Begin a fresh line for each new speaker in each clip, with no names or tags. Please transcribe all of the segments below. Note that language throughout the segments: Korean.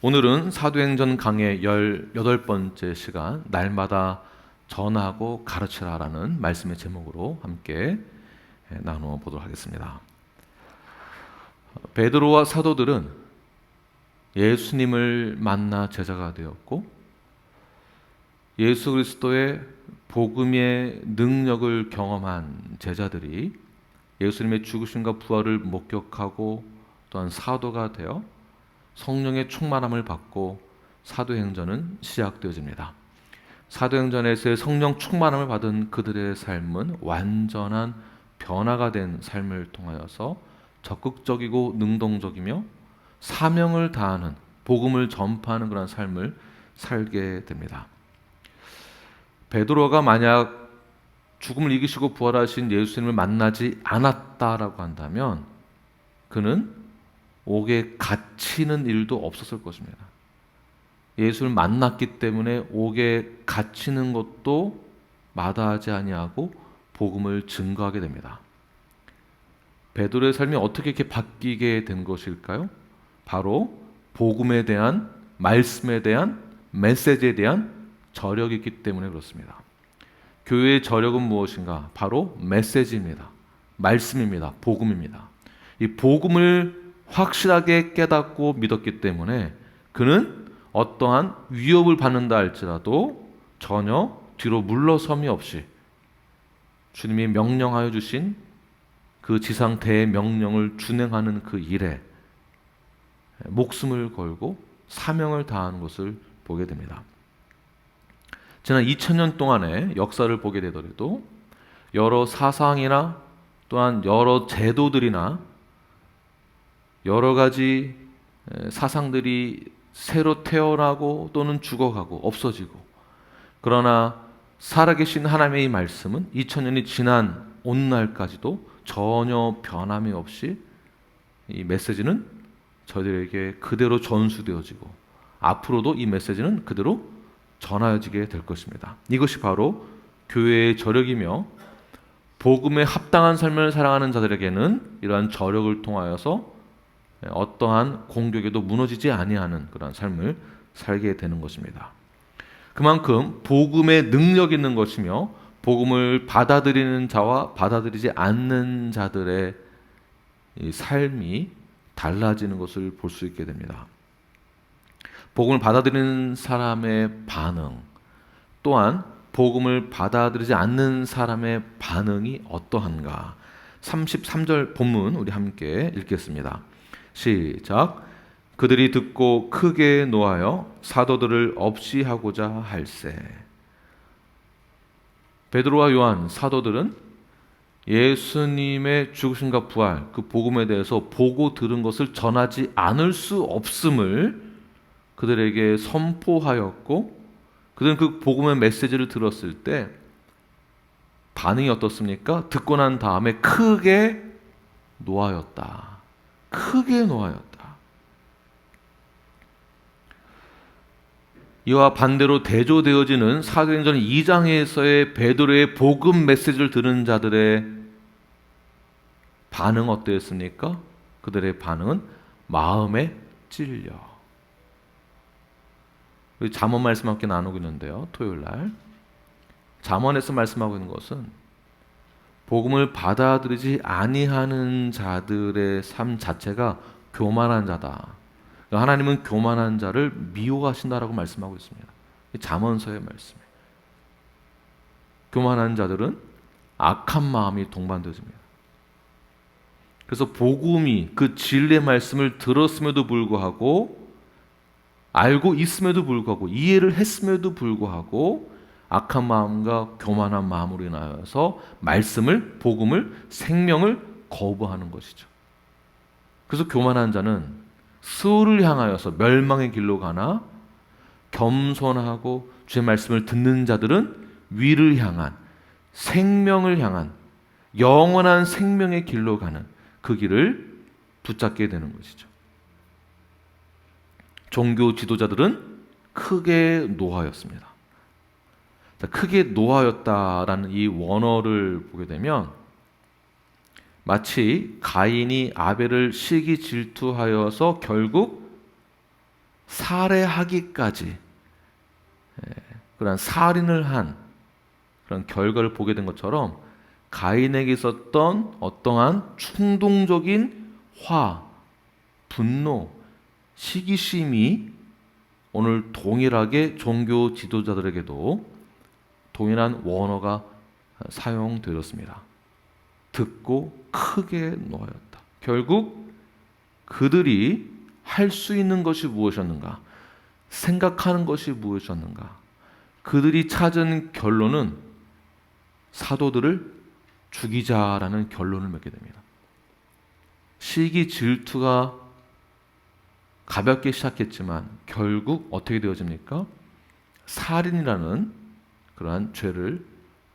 오늘은 사도행전 강의 18번째 시간, 날마다 전하고 가르치라라는 말씀의 제목으로 함께 나누어 보도록 하겠습니다. 베드로와 사도들은 예수님을 만나 제자가 되었고, 예수 그리스도의 복음의 능력을 경험한 제자들이 예수님의 죽으심과 부활을 목격하고 또한 사도가 되어 성령의 충만함을 받고 사도행전은 시작되어집니다. 사도행전에서의 성령 충만함을 받은 그들의 삶은 완전한 변화가 된 삶을 통하여서 적극적이고 능동적이며 사명을 다하는, 복음을 전파하는 그런 삶을 살게 됩니다. 베드로가 만약 죽음을 이기시고 부활하신 예수님을 만나지 않았다라고 한다면 그는 옥에 갇히는 일도 없었을 것입니다. 예수를 만났기 때문에 옥에 갇히는 것도 마다하지 아니하고 복음을 증거하게 됩니다. 베드로의 삶이 어떻게 이렇게 바뀌게 된 것일까요? 바로 복음에 대한, 말씀에 대한, 메시지에 대한 저력이 있기 때문에 그렇습니다. 교회의 저력은 무엇인가? 바로 메시지입니다. 말씀입니다. 복음입니다. 이 복음을 확실하게 깨닫고 믿었기 때문에 그는 어떠한 위협을 받는다 할지라도 전혀 뒤로 물러섬이 없이 주님이 명령하여 주신 그 지상 대명령을 준행하는 그 일에 목숨을 걸고 사명을 다하는 것을 보게 됩니다. 지난 2000년 동안의 역사를 보게 되더라도 여러 사상이나 또한 여러 제도들이나 여러 가지 사상들이 새로 태어나고 또는 죽어가고 없어지고, 그러나 살아계신 하나님의 말씀은 2000년이 지난 오늘날까지도 전혀 변함이 없이 이 메시지는 저희들에게 그대로 전수되어지고 앞으로도 이 메시지는 그대로 전하여지게 될 것입니다. 이것이 바로 교회의 저력이며, 복음에 합당한 삶을 살아가는 자들에게는 이러한 저력을 통하여서 어떠한 공격에도 무너지지 아니하는 그런 삶을 살게 되는 것입니다. 그만큼 복음에 능력 있는 것이며 복음을 받아들이는 자와 받아들이지 않는 자들의 이 삶이 달라지는 것을 볼 수 있게 됩니다. 복음을 받아들이는 사람의 반응, 또한 복음을 받아들이지 않는 사람의 반응이 어떠한가? 33절 본문 우리 함께 읽겠습니다. 시작. 그들이 듣고 크게 노하여 사도들을 없이 하고자 할세. 베드로와 요한 사도들은 예수님의 죽으심과 부활, 그 복음에 대해서 보고 들은 것을 전하지 않을 수 없음을 그들에게 선포하였고, 그들은 그 복음의 메시지를 들었을 때 반응이 어떻습니까? 듣고 난 다음에 크게 노하였다. 크게 노하였다. 이와 반대로 대조되어지는 사도행전 2장에서의 베드로의 복음 메시지를 들은 자들의 반응 어땠습니까? 그들의 반응은 마음에 찔려. 잠언 말씀 함께 나누고 있는데요, 토요일날 잠언에서 말씀하고 있는 것은 복음을 받아들이지 아니하는 자들의 삶 자체가 교만한 자다. 하나님은 교만한 자를 미워하신다라고 말씀하고 있습니다. 잠언서의 말씀이에요. 교만한 자들은 악한 마음이 동반되어집니다. 그래서 복음이, 그 진리의 말씀을 들었음에도 불구하고, 알고 있음에도 불구하고, 이해를 했음에도 불구하고 악한 마음과 교만한 마음으로 인하여서 말씀을, 복음을, 생명을 거부하는 것이죠. 그래서 교만한 자는 수를 향하여서 멸망의 길로 가나, 겸손하고 주의 말씀을 듣는 자들은 위를 향한, 생명을 향한, 영원한 생명의 길로 가는 그 길을 붙잡게 되는 것이죠. 종교 지도자들은 크게 노하였습니다. 크게 노하였다라는 이 원어를 보게 되면 마치 가인이 아벨을 시기 질투하여서 결국 살해하기까지 그런 살인을 한 그런 결과를 보게 된 것처럼 가인에게 있었던 어떠한 충동적인 분노, 시기심이 오늘 동일하게 종교 지도자들에게도 동일한 원어가 사용되었습니다. 듣고 크게 노하였다. 결국 그들이 할 수 있는 것이 무엇이었는가? 생각하는 것이 무엇이었는가? 그들이 찾은 결론은 사도들을 죽이자라는 결론을 맺게 됩니다. 시기 질투가 가볍게 시작했지만 결국 어떻게 되어집니까? 살인이라는 그러한 죄를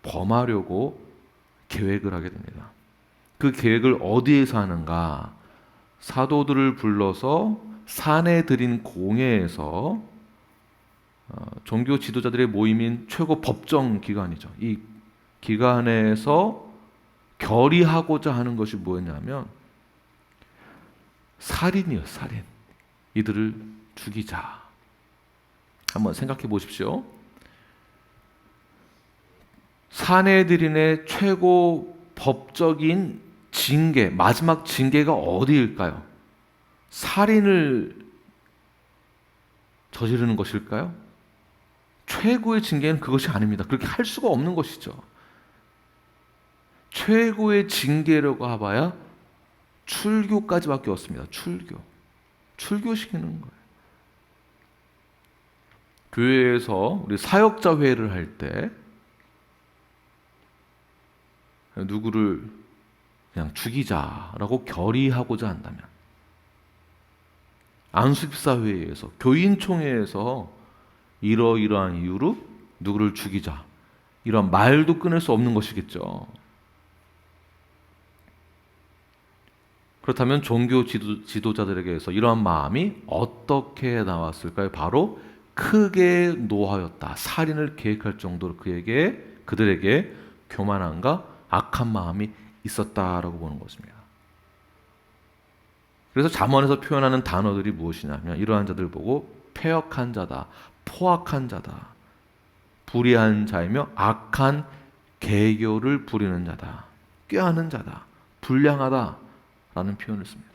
범하려고 계획을 하게 됩니다. 그 계획을 어디에서 하는가? 사도들을 불러서 사내들인 공회에서 종교 지도자들의 모임인 최고 법정 기관이죠. 이 기관에서 결의하고자 하는 것이 뭐였냐면 살인이요, 살인. 이들을 죽이자. 한번 생각해 보십시오. 사내들인의 최고 법적인 징계, 마지막 징계가 어디일까요? 살인을 저지르는 것일까요? 최고의 징계는 그것이 아닙니다. 그렇게 할 수가 없는 것이죠. 최고의 징계라고 해봐야 출교까지밖에 없습니다. 출교시키는 거예요. 교회에서 우리 사역자 회의를 할 때 누구를 그냥 죽이자라고 결의하고자 한다면, 안수집사 회의에서, 교인총회에서 이러이러한 이유로 누구를 죽이자, 이런 말도 끊을 수 없는 것이겠죠. 그렇다면 종교 지도자들에게서 이러한 마음이 어떻게 나왔을까요? 바로 크게 노하였다. 살인을 계획할 정도로 그들에게 교만함과 악한 마음이 있었다라고 보는 것입니다. 그래서 잠언에서 표현하는 단어들이 무엇이냐면 이러한 자들 보고 패역한 자다, 포악한 자다, 불의한 자이며 악한 계교를 부리는 자다, 꾀하는 자다, 불량하다 라는 표현을 씁니다.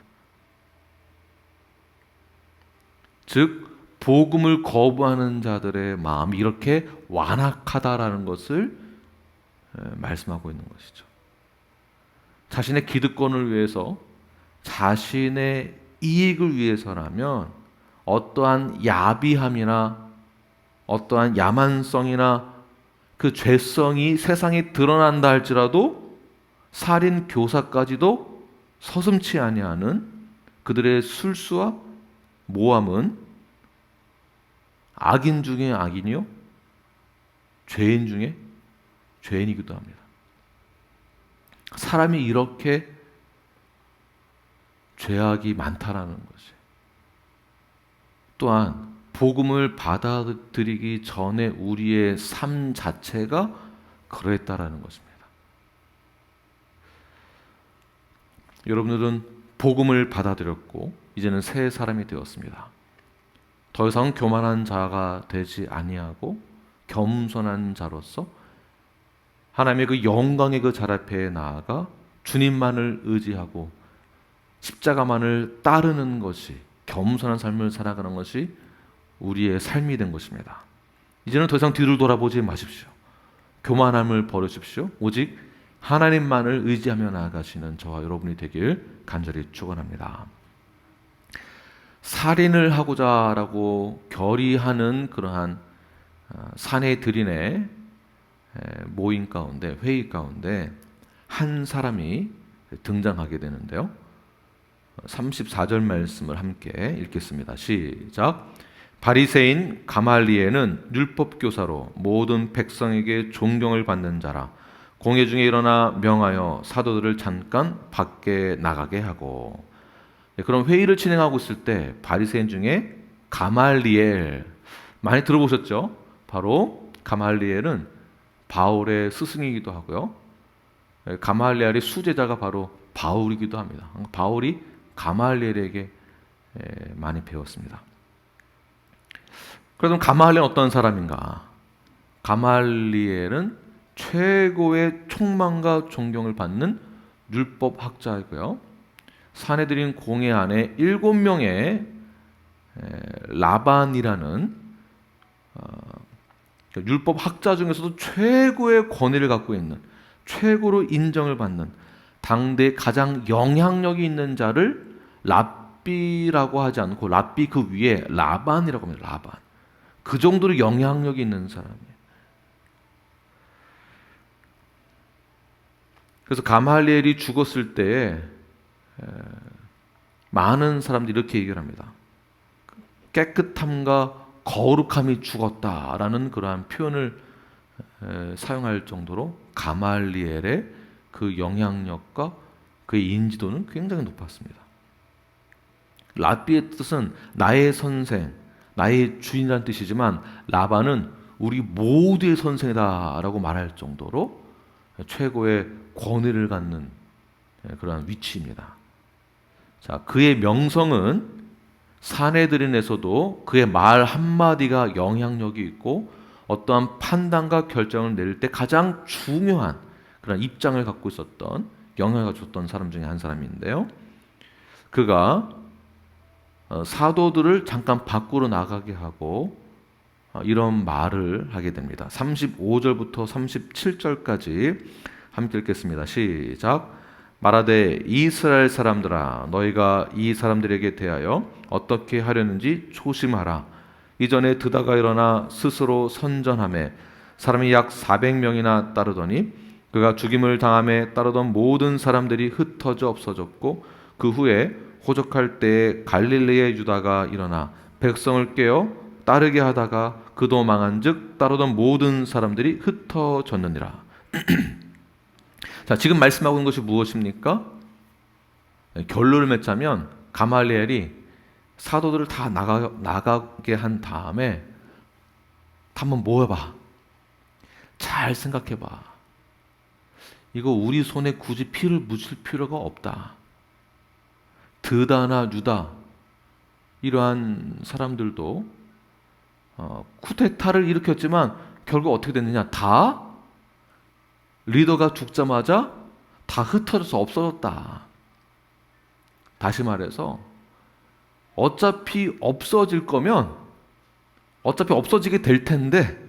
즉 복음을 거부하는 자들의 마음이 이렇게 완악하다라는 것을 말씀하고 있는 것이죠. 자신의 기득권을 위해서, 자신의 이익을 위해서라면 어떠한 야비함이나 어떠한 야만성이나 그 죄성이 세상에 드러난다 할지라도 살인 교사까지도 서슴지 아니하는 그들의 술수와 모함은 악인 중에 악인이요, 죄인 중에 죄인이기도 합니다. 사람이 이렇게 죄악이 많다라는 것이, 또한 복음을 받아들이기 전에 우리의 삶 자체가 그러했다라는 것입니다. 여러분들은 복음을 받아들였고 이제는 새 사람이 되었습니다. 더 이상 교만한 자가 되지 아니하고 겸손한 자로서 하나님의 그 영광의 그 잘 앞에 나아가 주님만을 의지하고 십자가만을 따르는 것이, 겸손한 삶을 살아가는 것이 우리의 삶이 된 것입니다. 이제는 더 이상 뒤를 돌아보지 마십시오. 교만함을 버리십시오. 오직 하나님만을 의지하며 나아가시는 저와 여러분이 되길 간절히 축원합니다. 살인을 하고자라고 결의하는 그러한 사내들인의 모임 가운데, 회의 가운데 한 사람이 등장하게 되는데요. 34절 말씀을 함께 읽겠습니다. 시작. 바리새인 가말리엘은 율법 교사로 모든 백성에게 존경을 받는 자라. 공회 중에 일어나 명하여 사도들을 잠깐 밖에 나가게 하고. 그런 회의를 진행하고 있을 때 바리새인 중에 가말리엘, 많이 들어보셨죠? 바로 가말리엘은 바울의 스승이기도 하고요. 가말리엘의 수제자가 바로 바울이기도 합니다. 바울이 가말리엘에게 많이 배웠습니다. 그럼 가말리엘은 어떤 사람인가? 가말리엘은 최고의 총망과 존경을 받는 율법 학자이고요. 사내들인 공회 안에 7명의 라반이라는 율법 학자 중에서도 최고의 권위를 갖고 있는, 최고로 인정을 받는 당대 가장 영향력이 있는 자를 랍비라고 하지 않고 랍비 그 위에 라반이라고 합니다. 라반. 그 정도로 영향력이 있는 사람이에요. 그래서 가말리엘이 죽었을 때 많은 사람들이 이렇게 얘기를 합니다. 깨끗함과 거룩함이 죽었다라는 그러한 표현을 사용할 정도로 가말리엘의 그 영향력과 그의 인지도는 굉장히 높았습니다. 랍비의 뜻은 나의 선생, 나의 주인이라는 뜻이지만 라반은 우리 모두의 선생이다라고 말할 정도로 최고의 권위를 갖는 그러한 위치입니다. 자, 그의 명성은 사내들인에서도 그의 말 한마디가 영향력이 있고 어떠한 판단과 결정을 내릴 때 가장 중요한 그런 입장을 갖고 있었던, 영향을 줬던 사람 중에 한 사람인데요. 그가 사도들을 잠깐 밖으로 나가게 하고 이런 말을 하게 됩니다. 35절부터 37절까지 함께 읽겠습니다. 시작. 말하되 이스라엘 사람들아 너희가 이 사람들에게 대하여 어떻게 하려는지 조심하라. 이전에 드다가 일어나 스스로 선전하매 사람이 약 400명이나 따르더니 그가 죽임을 당함에 따르던 모든 사람들이 흩어져 없어졌고 그 후에 호적할 때에 갈릴리의 유다가 일어나 백성을 깨어 따르게 하다가 그도 망한즉 따르던 모든 사람들이 흩어졌느니라. 자, 지금 말씀하고 있는 것이 무엇입니까? 결론을 맺자면 가말리엘이 사도들을 다 나가게 한 다음에 한번 모여봐. 잘 생각해봐. 이거 우리 손에 굳이 피를 묻힐 필요가 없다. 드다나 유다 이러한 사람들도 쿠데타를 일으켰지만 결국 어떻게 됐느냐? 다 리더가 죽자마자 다 흩어져서 없어졌다. 다시 말해서 어차피 없어질 거면 어차피 없어지게 될 텐데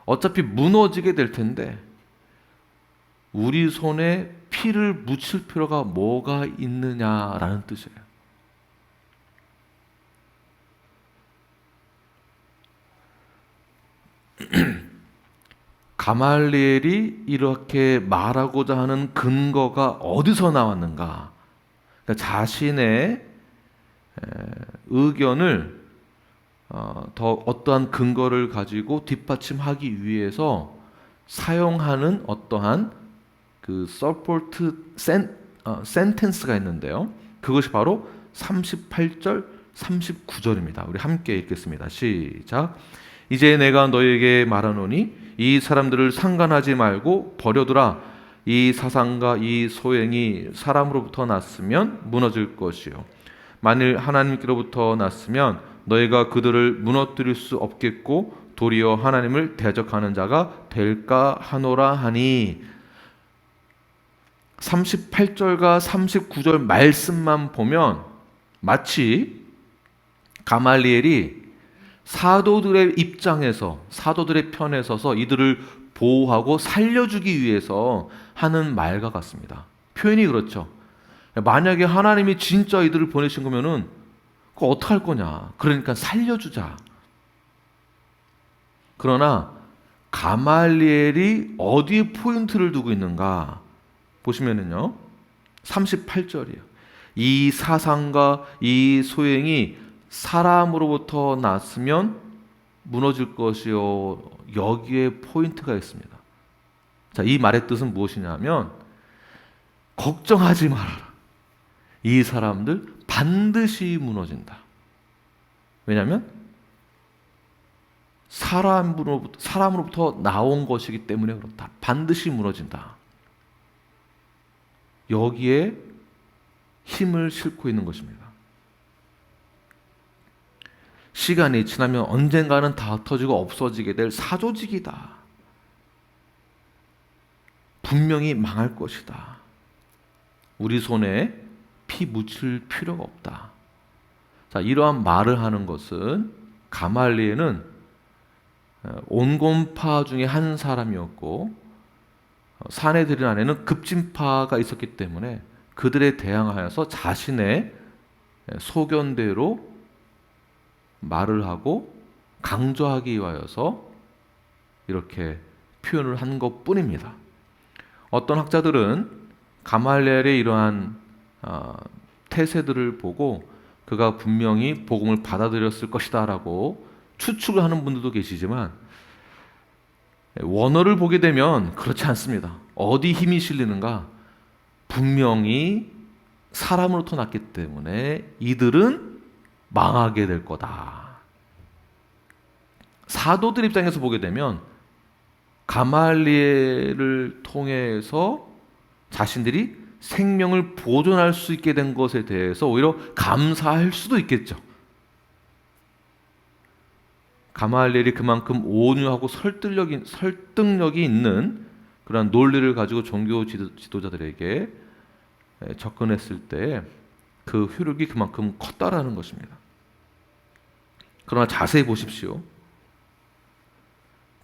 어차피 무너지게 될 텐데 우리 손에 피를 묻힐 필요가 뭐가 있느냐라는 뜻이에요. 가말리엘이 이렇게 말하고자 하는 근거가 어디서 나왔는가? 그러니까 자신의 의견을 더 어떠한 근거를 가지고 뒷받침하기 위해서 사용하는 어떠한 그 서포트 센텐스가 있는데요. 그것이 바로 38절, 39절입니다. 우리 함께 읽겠습니다. 시작. 이제 내가 너에게 말하노니 이 사람들을 상관하지 말고 버려두라. 이 사상과 이 소행이 사람으로부터 났으면 무너질 것이요 만일 하나님께로부터 났으면 너희가 그들을 무너뜨릴 수 없겠고 도리어 하나님을 대적하는 자가 될까 하노라 하니. 38절과 39절 말씀만 보면 마치 가말리엘이 사도들의 입장에서 사도들의 편에 서서 이들을 보호하고 살려주기 위해서 하는 말과 같습니다. 표현이 그렇죠. 만약에 하나님이 진짜 이들을 보내신 거면은 그거 어떡할 거냐. 그러니까 살려주자. 그러나 가말리엘이 어디에 포인트를 두고 있는가 보시면은요 38절이에요. 이 사상과 이 소행이 사람으로부터 났으면 무너질 것이요. 여기에 포인트가 있습니다. 자, 이 말의 뜻은 무엇이냐면 걱정하지 말아라. 이 사람들 반드시 무너진다. 왜냐하면 사람으로부터 나온 것이기 때문에 그렇다. 반드시 무너진다. 여기에 힘을 싣고 있는 것입니다. 시간이 지나면 언젠가는 다 흩어지고 없어지게 될 사조직이다. 분명히 망할 것이다. 우리 손에 피 묻힐 필요가 없다. 자, 이러한 말을 하는 것은 가말리엘은 온건파 중에 한 사람이었고 사내들인 안에는 급진파가 있었기 때문에 그들에 대항하여서 자신의 소견대로 말을 하고 강조하기 위하여서 이렇게 표현을 한 것뿐입니다. 어떤 학자들은 가말리엘의 이러한 태세들을 보고 그가 분명히 복음을 받아들였을 것이다 라고 추측을 하는 분들도 계시지만 원어를 보게 되면 그렇지 않습니다. 어디 힘이 실리는가? 분명히 사람으로부터 났기 때문에 이들은 망하게 될 거다. 사도들 입장에서 보게 되면 가말리엘을 통해서 자신들이 생명을 보존할 수 있게 된 것에 대해서 오히려 감사할 수도 있겠죠. 가말리엘이 그만큼 온유하고 설득력이 있는 그런 논리를 가지고 종교 지도자들에게 접근했을 때 그 효력이 그만큼 컸다라는 것입니다. 그러나 자세히 보십시오.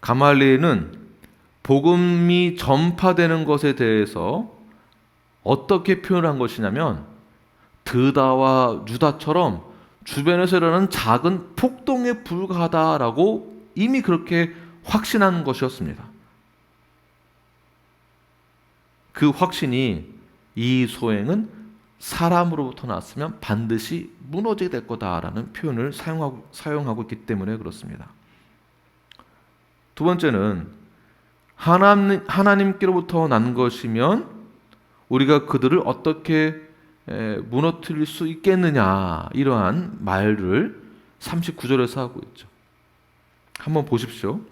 가말리엘은 복음이 전파되는 것에 대해서 어떻게 표현한 것이냐면 드다와 유다처럼 주변에서 일어나는 작은 폭동에 불과하다라고 이미 그렇게 확신한 것이었습니다. 그 확신이 이 소행은 사람으로부터 났으면 반드시 무너지게 될 거다라는 표현을 사용하고 있기 때문에 그렇습니다. 두 번째는 하나님께로부터 난 것이면 우리가 그들을 어떻게 무너뜨릴 수 있겠느냐, 이러한 말을 39절에서 하고 있죠. 한번 보십시오.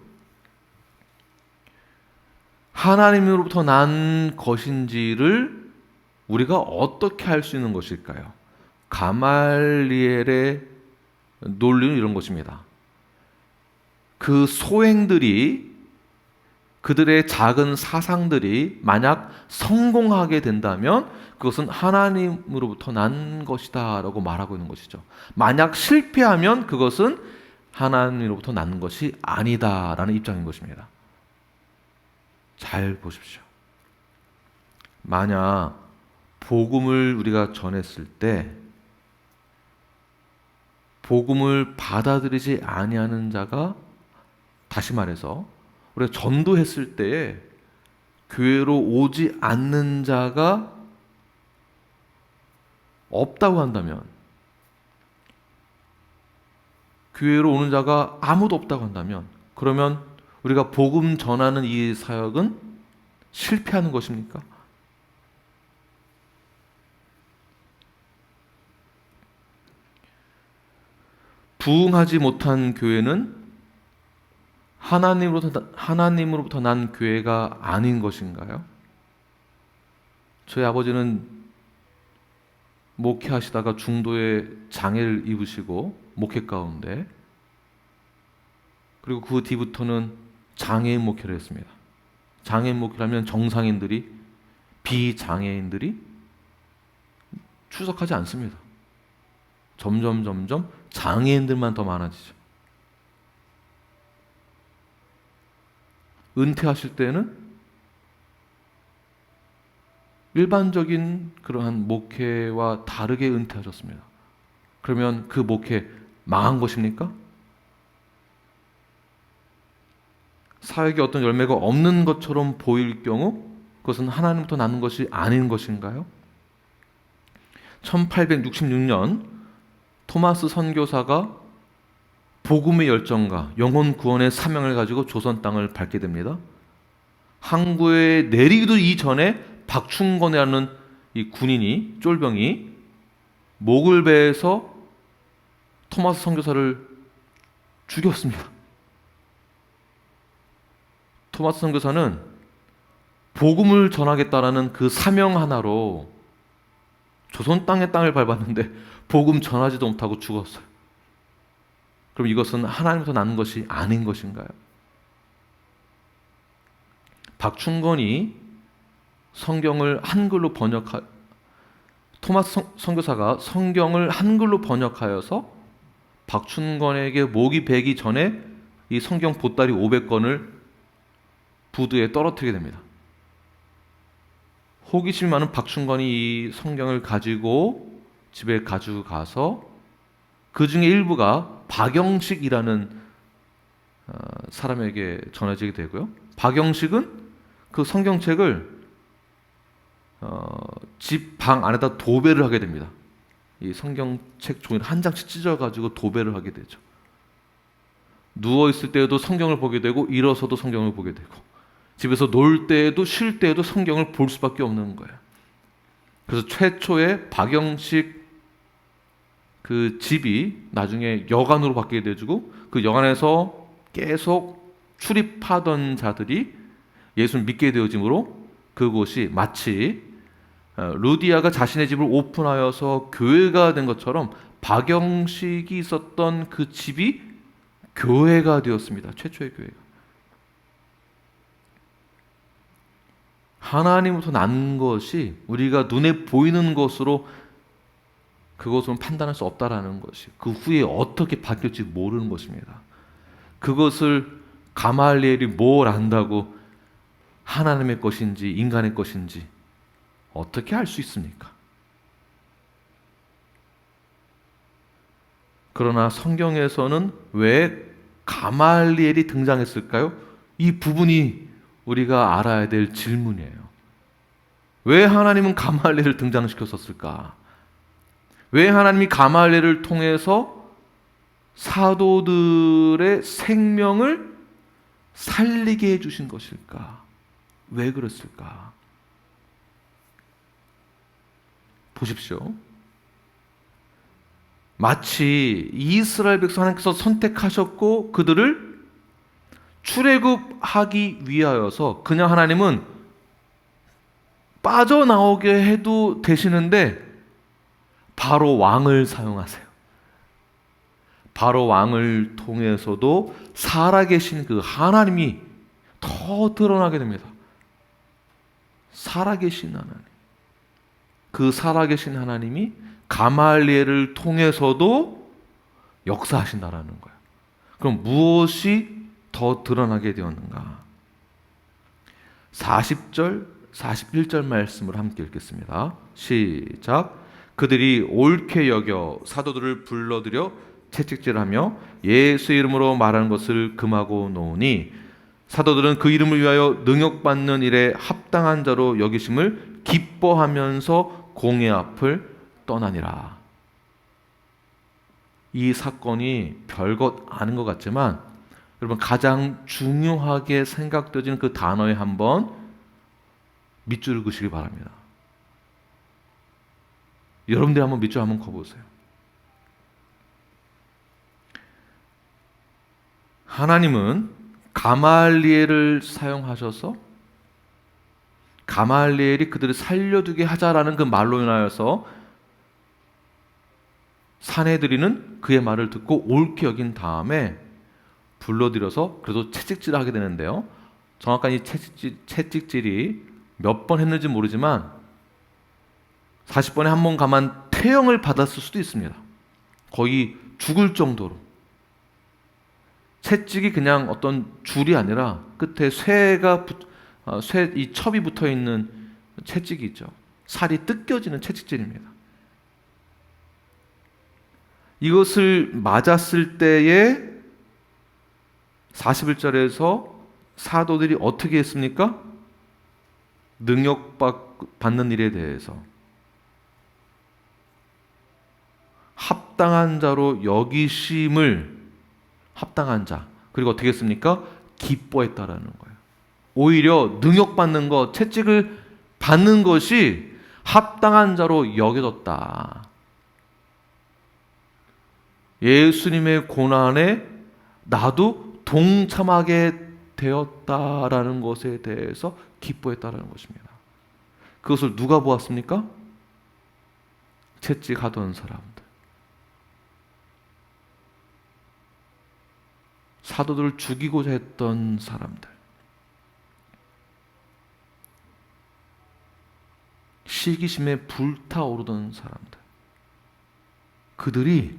하나님으로부터 난 것인지를 우리가 어떻게 할 수 있는 것일까요? 가말리엘의 논리는 이런 것입니다. 그 소행들이, 그들의 작은 사상들이 만약 성공하게 된다면 그것은 하나님으로부터 난 것이다 라고 말하고 있는 것이죠. 만약 실패하면 그것은 하나님으로부터 난 것이 아니다 라는 입장인 것입니다. 잘 보십시오. 만약 복음을 우리가 전했을 때 복음을 받아들이지 아니하는 자가, 다시 말해서 우리가 전도했을 때에 교회로 오지 않는 자가 없다고 한다면, 교회로 오는 자가 아무도 없다고 한다면, 그러면 우리가 복음 전하는 이 사역은 실패하는 것입니까? 부흥하지 못한 교회는 하나님으로부터 난 교회가 아닌 것인가요? 저희 아버지는 목회하시다가 중도에 장애를 입으시고 목회 가운데, 그리고 그 뒤부터는 장애인 목회를 했습니다. 장애인 목회라면 정상인들이, 비장애인들이 출석하지 않습니다. 점점 장애인들만 더 많아지죠. 은퇴하실 때는 일반적인 그러한 목회와 다르게 은퇴하셨습니다. 그러면 그 목회 망한 것입니까? 사역에 어떤 열매가 없는 것처럼 보일 경우 그것은 하나님부터 나는 것이 아닌 것인가요? 1866년 토마스 선교사가 복음의 열정과 영혼 구원의 사명을 가지고 조선 땅을 밟게 됩니다. 항구에 내리기도 이전에 박충건이라는 이 군인이, 쫄병이 목을 베어서 토마스 선교사를 죽였습니다. 토마스 선교사는 복음을 전하겠다라는 그 사명 하나로 조선 땅의 땅을 밟았는데 복음 전하지도 못하고 죽었어요. 그럼 이것은 하나님부터 나는 것이 아닌 것인가요? 박충건이 성경을 한글로 토마스 선교사가 성경을 한글로 번역하여서 박충건에게 목이 베기 전에 이 성경 보따리 500권을 부두에 떨어뜨리게 됩니다. 호기심이 많은 박충건이 이 성경을 가지고 집에 가지고 가서 그 중에 일부가 박영식이라는 사람에게 전해지게 되고요. 박영식은 그 성경책을 집 방 안에다 도배를 하게 됩니다. 이 성경책 종이를 한 장씩 찢어가지고 도배를 하게 되죠. 누워 있을 때에도 성경을 보게 되고 일어서도 성경을 보게 되고 집에서 놀 때에도 쉴 때에도 성경을 볼 수밖에 없는 거예요. 그래서 최초의 박영식 그 집이 나중에 여관으로 바뀌게 되고 그 여관에서 계속 출입하던 자들이 예수를 믿게 되어짐으로 그곳이 마치 루디아가 자신의 집을 오픈하여서 교회가 된 것처럼 박영식이 있었던 그 집이 교회가 되었습니다. 최초의 교회가. 하나님으로부터 난 것이 우리가 눈에 보이는 것으로 그것은 판단할 수 없다라는 것이 그 후에 어떻게 바뀔지 모르는 것입니다. 그것을 가말리엘이 뭘 안다고 하나님의 것인지 인간의 것인지 어떻게 알 수 있습니까? 그러나 성경에서는 왜 가말리엘이 등장했을까요? 이 부분이 우리가 알아야 될 질문이에요. 왜 하나님은 가말리엘을 등장시켰었을까? 왜 하나님이 가말리엘을 통해서 사도들의 생명을 살리게 해주신 것일까? 왜 그랬을까? 보십시오. 마치 이스라엘 백성 하나님께서 선택하셨고 그들을 출애굽하기 위하여서 그냥 하나님은 빠져나오게 해도 되시는데 바로 왕을 사용하세요. 바로 왕을 통해서도 살아계신 그 하나님이 더 드러나게 됩니다. 살아계신 하나님. 그 살아계신 하나님이 가말리엘을 통해서도 역사하신다라는 거예요. 그럼 무엇이 더 드러나게 되었는가? 40절, 41절 말씀을 함께 읽겠습니다. 시작. 그들이 옳게 여겨 사도들을 불러들여 채찍질하며 예수 이름으로 말하는 것을 금하고 놓으니 사도들은 그 이름을 위하여 능욕받는 일에 합당한 자로 여기심을 기뻐하면서 공회 앞을 떠나니라. 이 사건이 별것 아닌 것 같지만 여러분 가장 중요하게 생각되어지는 그 단어에 한번 밑줄을 그시기 바랍니다. 여러분들이 한번 밑줄 한번 그어보세요. 하나님은 가말리엘을 사용하셔서 가말리엘이 그들을 살려두게 하자라는 그 말로 인하여서 사내들이는 그의 말을 듣고 옳게 여긴 다음에 불러들여서 그래도 채찍질을 하게 되는데요. 정확한 이 채찍질이 몇 번 했는지 모르지만 40번에 한 번 가만 태형을 받았을 수도 있습니다. 거의 죽을 정도로. 채찍이 그냥 어떤 줄이 아니라 끝에 이 첩이 붙어 있는 채찍이 있죠. 살이 뜯겨지는 채찍질입니다. 이것을 맞았을 때에 41절에서 사도들이 어떻게 했습니까? 능욕받는 일에 대해서 합당한 자로 여기심을 합당한 자 그리고 어떻게 했습니까? 기뻐했다라는 거예요. 오히려 능욕받는 것, 채찍을 받는 것이 합당한 자로 여겨졌다. 예수님의 고난에 나도 동참하게 되었다라는 것에 대해서 기뻐했다라는 것입니다. 그것을 누가 보았습니까? 채찍하던 사람들. 사도들을 죽이고자 했던 사람들, 시기심에 불타오르던 사람들, 그들이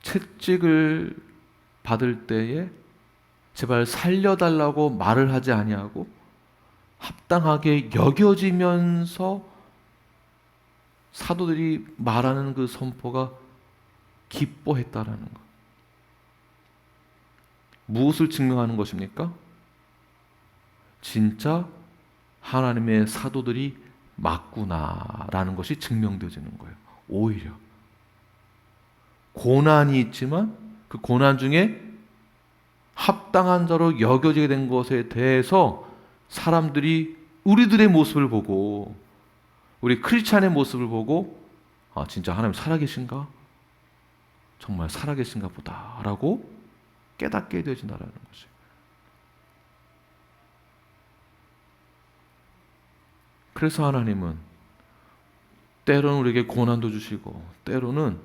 채찍을 받을 때에 제발 살려달라고 말을 하지 아니하고 합당하게 여겨지면서 사도들이 말하는 그 선포가 기뻐했다라는 것. 무엇을 증명하는 것입니까? 진짜 하나님의 사도들이 맞구나라는 것이 증명되어지는 거예요. 오히려 고난이 있지만 그 고난 중에 합당한 자로 여겨지게 된 것에 대해서 사람들이 우리들의 모습을 보고, 우리 크리스찬의 모습을 보고, 아, 진짜 하나님 살아계신가? 정말 살아계신가 보다 라고 깨닫게 되어진다는 것이에요. 그래서 하나님은 때로는 우리에게 고난도 주시고 때로는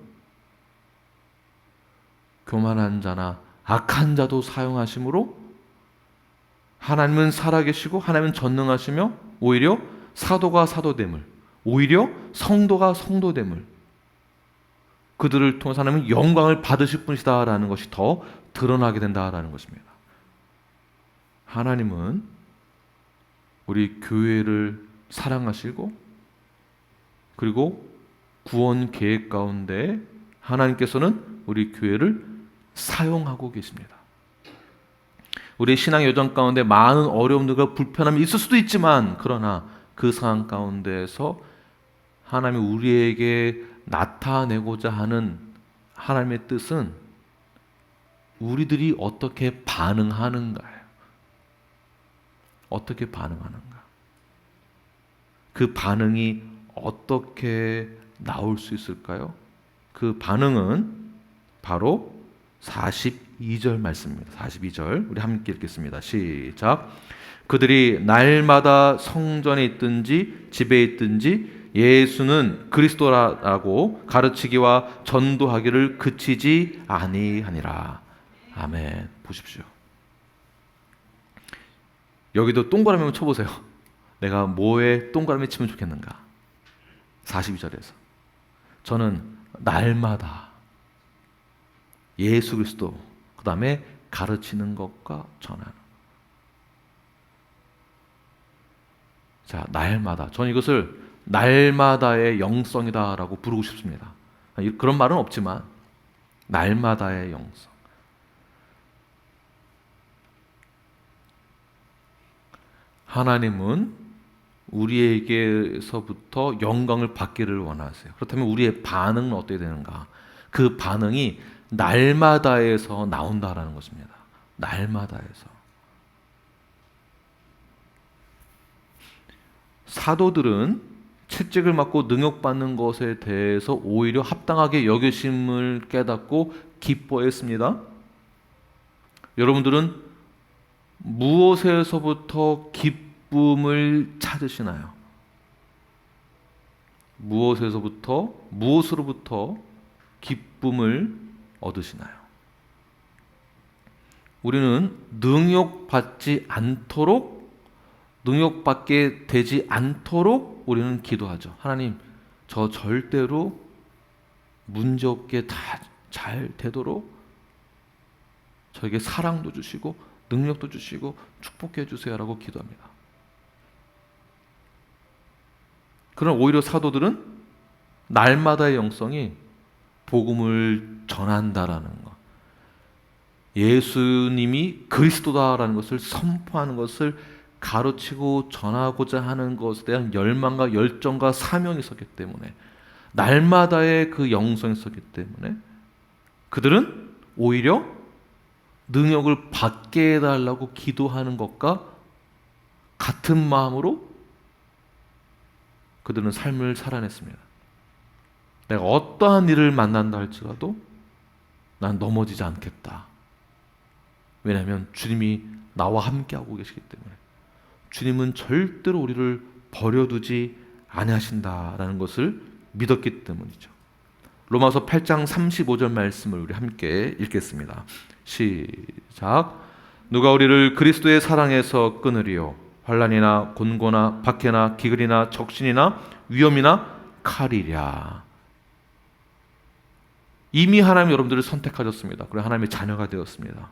교만한 자나 악한 자도 사용하심으로 하나님은 살아계시고 하나님은 전능하시며 오히려 사도가 사도됨을, 오히려 성도가 성도됨을, 그들을 통해서 하나님은 영광을 받으실 분이시다라는 것이 더 드러나게 된다라는 것입니다. 하나님은 우리 교회를 사랑하시고 그리고 구원 계획 가운데 하나님께서는 우리 교회를 사용하고 계십니다. 우리 신앙 여정 가운데 많은 어려움들과 불편함이 있을 수도 있지만, 그러나 그 상황 가운데에서 하나님이 우리에게 나타내고자 하는 하나님의 뜻은 우리들이 어떻게 반응하는가예요. 어떻게 반응하는가. 그 반응이 어떻게 나올 수 있을까요? 그 반응은 바로 42절 말씀입니다. 42절 우리 함께 읽겠습니다. 시작. 그들이 날마다 성전에 있든지 집에 있든지 예수는 그리스도라고 가르치기와 전도하기를 그치지 아니하니라. 아멘. 보십시오. 여기도 동그라미 한번 쳐보세요. 내가 뭐에 동그라미 치면 좋겠는가? 42절에서 저는 날마다 예수 그리스도, 그 다음에 가르치는 것과 전하는. 자, 날마다. 저는 이것을 날마다의 영성이다라고 부르고 싶습니다. 그런 말은 없지만 날마다의 영성. 하나님은 우리에게서부터 영광을 받기를 원하세요. 그렇다면 우리의 반응은 어떻게 되는가? 그 반응이 날마다에서 나온다라는 것입니다. 날마다에서. 사도들은 채찍을 맞고 능욕받는 것에 대해서 오히려 합당하게 여기심을 깨닫고 기뻐했습니다. 여러분들은 무엇에서부터 기쁨을 찾으시나요? 무엇으로부터 기쁨을 얻으시나요? 우리는 능욕받지 않도록, 능욕받게 되지 않도록 우리는 기도하죠. 하나님, 저 절대로 문제없게 다 잘 되도록 저에게 사랑도 주시고 능력도 주시고 축복해 주세요라고 기도합니다. 그러나 오히려 사도들은 날마다의 영성이 복음을 전한다라는 것, 예수님이 그리스도다라는 것을 선포하는 것을 가르치고 전하고자 하는 것에 대한 열망과 열정과 사명이 있었기 때문에, 날마다의 그 영성이 있었기 때문에 그들은 오히려 능력을 받게 해달라고 기도하는 것과 같은 마음으로 그들은 삶을 살아냈습니다. 내가 어떠한 일을 만난다 할지라도 난 넘어지지 않겠다. 왜냐하면 주님이 나와 함께하고 계시기 때문에, 주님은 절대로 우리를 버려두지 아니하신다라는 것을 믿었기 때문이죠. 로마서 8장 35절 말씀을 우리 함께 읽겠습니다. 시작. 누가 우리를 그리스도의 사랑에서 끊으리요? 환난이나 곤고나 박해나 기근이나 적신이나 위험이나 칼이랴. 이미 하나님 여러분들을 선택하셨습니다. 그리고 하나님의 자녀가 되었습니다.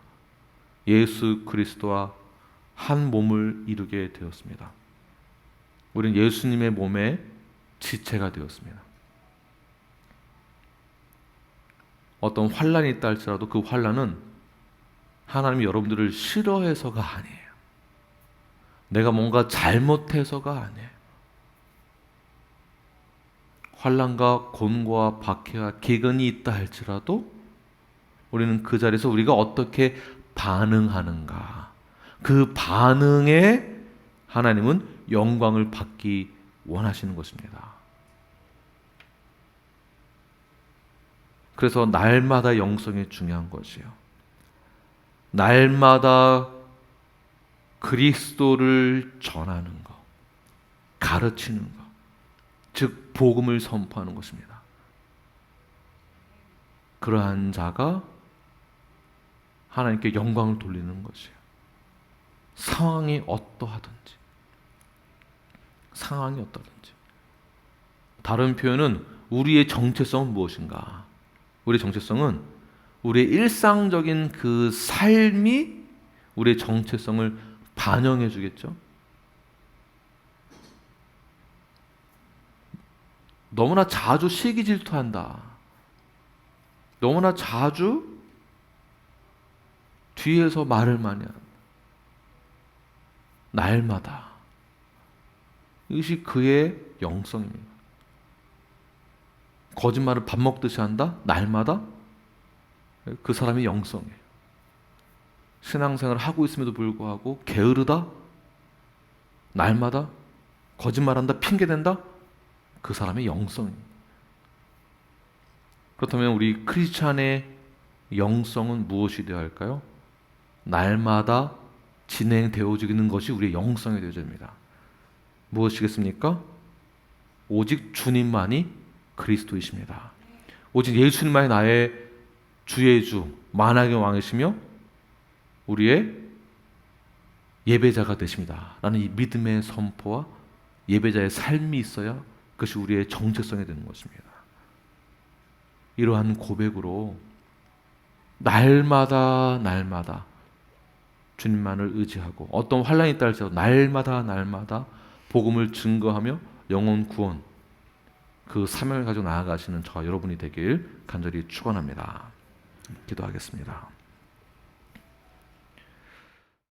예수 그리스도와 한 몸을 이루게 되었습니다. 우리는 예수님의 몸의 지체가 되었습니다. 어떤 환란이 있다 할지라도 그 환란은 하나님이 여러분들을 싫어해서가 아니에요. 내가 뭔가 잘못해서가 아니에요. 환란과 곤고와 박해와 기근이 있다 할지라도 우리는 그 자리에서 우리가 어떻게 반응하는가, 그 반응에 하나님은 영광을 받기 원하시는 것입니다. 그래서 날마다 영성이 중요한 것이요. 날마다 그리스도를 전하는 것, 가르치는 것, 즉 복음을 선포하는 것입니다. 그러한 자가 하나님께 영광을 돌리는 것이에요. 상황이 어떠하든지. 다른 표현은 우리의 정체성은 무엇인가? 우리의 정체성은 우리의 일상적인 그 삶이 우리의 정체성을 반영해 주겠죠. 너무나 자주 시기 질투한다. 너무나 자주 뒤에서 말을 많이 한다. 날마다. 이것이 그의 영성입니다. 거짓말을 밥 먹듯이 한다? 날마다? 그 사람이 영성이에요. 신앙생활을 하고 있음에도 불구하고 게으르다? 날마다? 거짓말한다? 핑계댄다? 그 사람의 영성입니다. 그렇다면 우리 크리스찬의 영성은 무엇이 되어야 할까요? 날마다 진행되어지는 것이 우리의 영성이 되어야 됩니다. 무엇이겠습니까? 오직 주님만이 그리스도이십니다. 오직 예수님만이 나의 주의 주, 만왕의 왕이시며 우리의 예배자가 되십니다. 라는 이 믿음의 선포와 예배자의 삶이 있어야 그것이 우리의 정체성이 되는 것입니다. 이러한 고백으로 날마다 주님만을 의지하고 어떤 환난이 있다 할지라도 날마다 복음을 증거하며 영혼 구원 그 사명을 가지고 나아가시는 저와 여러분이 되길 간절히 축원합니다. 기도하겠습니다.